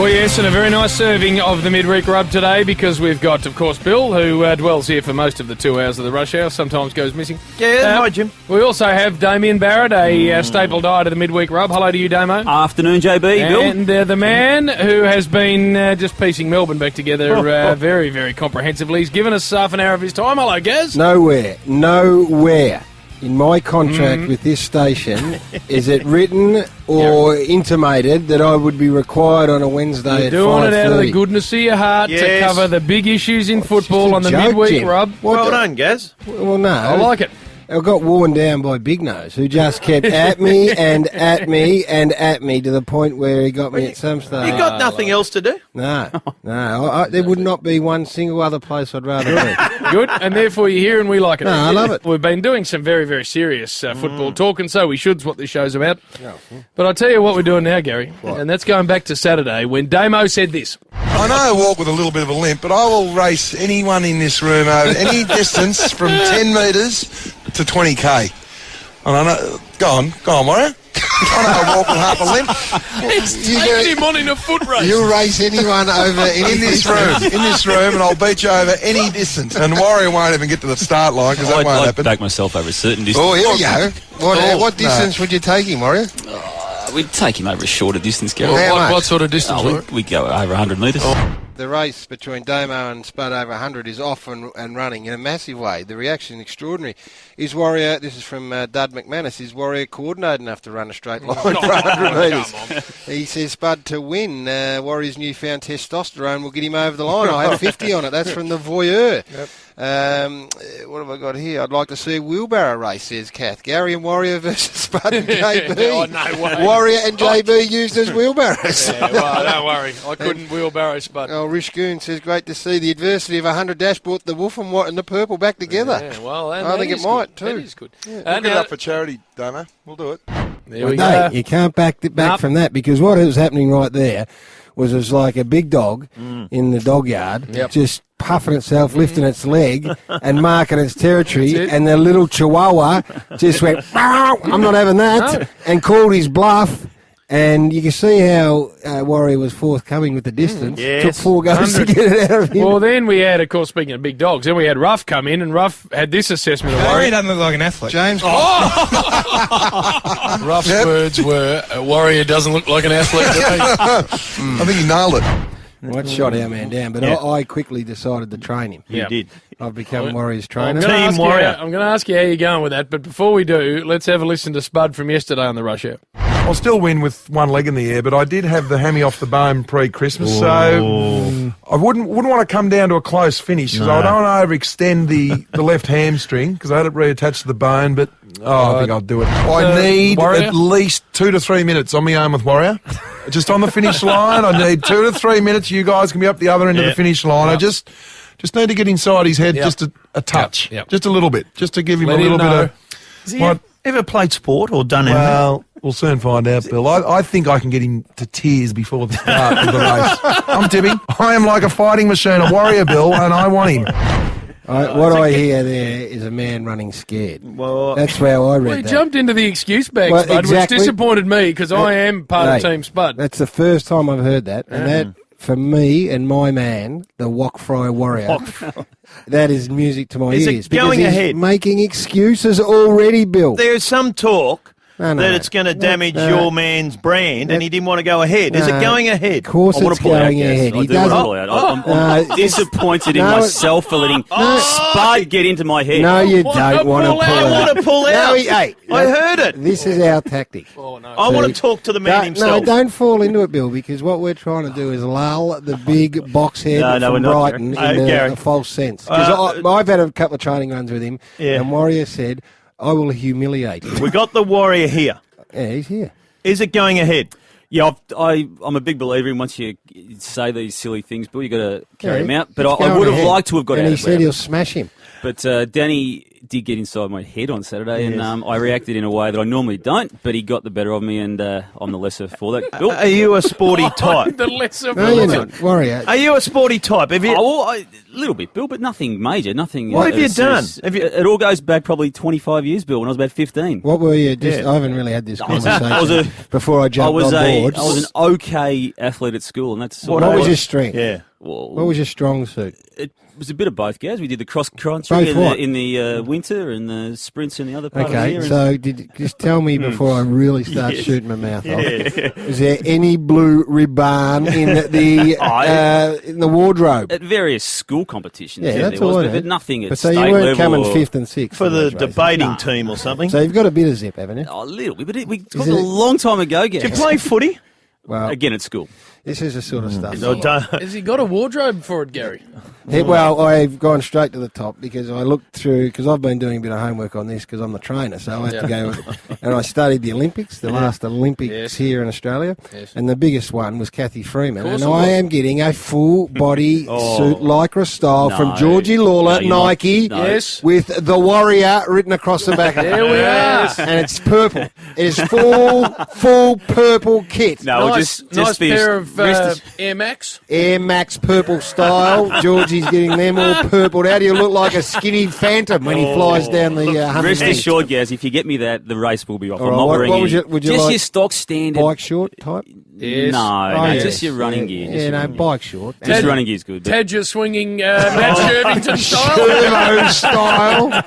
Oh yes, and a very nice serving of the midweek rub today because we've got, of course, Bill, who dwells here for most of the 2 hours of the rush hour, sometimes goes missing. Yeah, hi Jim. We also have Damien Barrett, a staple diet of the midweek rub. Hello to you, Damo. Afternoon, JB, Bill. And the man who has been just piecing Melbourne back together very, very comprehensively. He's given us half an hour of his time. Hello, Gaz. Nowhere in my contract with this station is it written or intimated that I would be required on a Wednesday at 5:30. Doing it out of the goodness of your heart to cover the big issues in football on the midweek Jim. rub. Well done, Gaz. Well, no. I like it. I got worn down by Big Nose, who just kept at me and at me and at me to the point where he got me at some stage. You got nothing else to do? No. There would not be one single other place I'd rather be. Good, and therefore you're here and we like it. No, I love it. We've been doing some very, very serious football talk, and so we should. What this show's about. But I'll tell you what we're doing now, Gary, and that's going back to Saturday when Damo said this. I know I walk with a little bit of a limp, but I will race anyone in this room over any distance from 10 metres to 20k. And I know, go on, Warrior. I know I walk with half a limp. It's taking him on in a foot race. You'll race anyone over In this room, and I'll beat you over any distance. And Warrior won't even get to the start line because that won't I'd happen. back myself over a certain distance. Oh, here we go. What distance would you take him, Warrior? We'd take him over a shorter distance, Gary. What sort of distance? We'd go over 100 metres. The race between Damo and Spud over 100 is off and running in a massive way. The reaction extraordinary. Is Warrior, this is from Dud McManus, is Warrior coordinated enough to run a straight line for 100 metres? He says, Spud, to win, Warrior's newfound testosterone will get him over the line. I have 50 on it. That's from the Voyeur. Yep. What have I got here? I'd like to see a wheelbarrow race, says Kath. Gary and Warrior versus Spud and JB. Oh, no way. Warrior and JB used as wheelbarrows. Yeah, well, don't worry. I couldn't wheelbarrow Spud. Oh, Rishgoon says, great to see the adversity of 100 dash brought the wolf and white and the purple back together. Yeah, well, I think it might too. That is good. Look it up for charity, Damo. We'll do it. There we go. You can't back from that because what was happening right there was it was like a big dog in the dog yard just puffing itself, lifting its leg and marking its territory, and the little chihuahua just went, I'm not having that, and called his bluff. And you can see how Warrior was forthcoming with the distance. Took 4 goes to get it out of him. Well, then we had, of course, speaking of big dogs, then we had Ruff come in, and Ruff had this assessment of Warrior. He doesn't look like an athlete. James. Ruff's words were, Warrior doesn't look like an athlete to me. I think he nailed it. What shot our man down, but I quickly decided to train him. You did. I've become Warrior's I'm trainer. going to ask you how you're going with that, but before we do, let's have a listen to Spud from yesterday on the Rush Hour. I'll still win with one leg in the air, but I did have the hammy off the bone pre-Christmas, so I wouldn't want to come down to a close finish because I don't want to overextend the left hamstring because I had it reattached to the bone, but I think I'll do it. I need Warrior? at least 2 to 3 minutes on my own with Warrior. Just on the finish line, I need 2 to 3 minutes. You guys can be up the other end of the finish line. I just need to get inside his head just a touch, just a little bit, just to give him a little bit of... Has he ever played sport or done anything? Well, we'll soon find out, Bill. I think I can get him to tears before the start of the race. I'm tipping. I am like a fighting machine, a warrior, Bill, and I want him. What I hear there is a man running scared. Well, that's how I read Well, he that. jumped into the excuse bag, Well, Spud, exactly. which disappointed me because I am part of Team Spud. That's the first time I've heard that, and that, for me and my man, the Wok Fry Warrior, that is music to my Is it ears. going because he's ahead? making excuses already, Bill. There's some talk No, that it's going to damage your man's brand, and he didn't want to go ahead. Is it No. going ahead? Of course I want it's to pull out, going yes. ahead. I He do want to doesn't. pull out. I'm disappointed in myself for letting Spud get into my head. No, you don't want to pull I out. want to pull out. Hey, I heard it. This is our tactic. I want to talk to the man himself. No, don't fall into it, Bill, because what we're trying to do is lull the big box head No, we're from not, Brighton Gary. in Gary. a false sense. Because I've had a couple of training runs with him, and Warrior said, I will humiliate him. We got the Warrior here. Yeah, he's here. Is it going ahead? Yeah, I'm a big believer in once you say these silly things, Bill, you've got to carry them out. But It's I going would have ahead. liked to have got and out he of said it. he'll smash him. But Danny, did get inside my head on Saturday, and I reacted in a way that I normally don't, but he got the better of me, and I'm the lesser for that. Bill? Are you a sporty type? The lesser No, you're not. Warrior. Are you a sporty type? Have you? A little bit, Bill, but nothing major, nothing. What have you done? It all goes back probably 25 years, Bill, when I was about 15. What were you? I haven't really had this conversation before I jumped on board. I was an okay athlete at school, and that's What was your strength? Yeah. Well, What was your strong suit? it was a bit of both, guys. We did the cross country in the winter and the sprints in the other part of the Okay, year. so just tell me before I really start shooting my mouth off. Is there any blue ribbon in the wardrobe? At various school competitions, Yeah, that's there was, all I but know. nothing at But so state you weren't level coming or- 5th and 6th For in the those races? debating team or something? So you've got a bit of zip, haven't you? Oh, a little bit, but we got Is a it- long time ago, guys. Do you play footy? Well, Again at school. this is the sort of stuff. No, don't. Has he got a wardrobe for it, Gary? Well, I've gone straight to the top because I looked through, because I've been doing a bit of homework on this because I'm the trainer, so I have to go, and I studied the Olympics, the last Olympics here in Australia, and the biggest one was Kathy Freeman, and I am getting a full body suit, lycra style, from Georgie Lawler, No, you're not. Nike, No. Yes. with the Warrior written across the back of it. There we are. And it's purple. It's full purple kit. No, Nice be pair of rest Air Max. Air Max purple style. Georgie's getting them all purpled out. He'll look like a skinny phantom when he flies down the 100 Rest metres. assured, Gaz, if you get me that, the race will be off. All I'm right, not what wearing would any. would you just like? your stock standard. Bike short type? Yes. No, yes. just your running gear. Just Yeah, your no, running gear. bike short. Just running gear is good. but- Tadger swinging Matt Shirvington style. Servo style.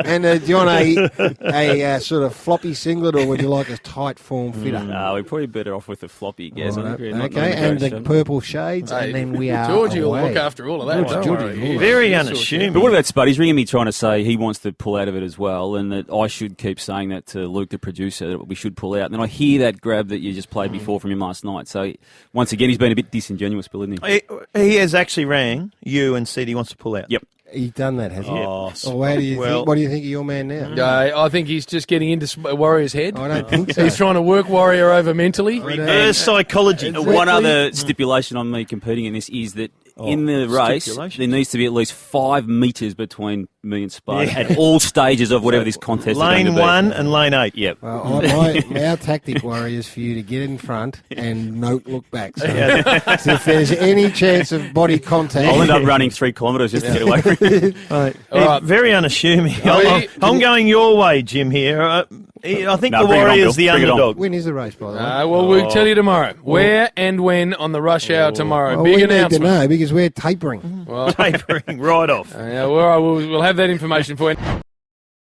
And do you want a sort of floppy singlet, or would you like a tight form fitter? No, we're probably better off with the floppy, Gaz. Right, Not okay, and the great purple shades, Hey, and then we are Georgie will away. look after all of that. don't Georgie worry. will. Very He'll unassuming. But what about Spud? He's ringing me trying to say he wants to pull out of it as well, and that I should keep saying that to Luke, the producer, that we should pull out. And then I hear that grab that you just played before from him last night. So once again, he's been a bit disingenuous, Bill, isn't he? He has actually rang you and said he wants to pull out. Yep. He's done that, has he? Oh, How do you think, what do you think of your man now? I think he's just getting into Warrior's head. I don't think so. He's trying to work Warrior over mentally. Reverse psychology. One other stipulation on me competing in this is that in the race, stipulation. there needs to be at least 5 metres between me and Spud at all stages of whatever this contest is going to Lane be. 1 and lane 8. Yep. Well, our tactic, Warrior, is for you to get in front and not look back. So, so if there's any chance of body contact... I'll end up running 3 kilometres just to get away from it. Right. All right. Very unassuming. Oh, I'm going your way, Jim, here. I think No, the bring it on, Warrior's Bill. the Bring it on. underdog. When is the race, by the way? Well, we'll tell you tomorrow. Where and when on the rush hour tomorrow. Well, Big we need to announcement. know because we're tapering. Well, Tapering right off. we'll have that information for you.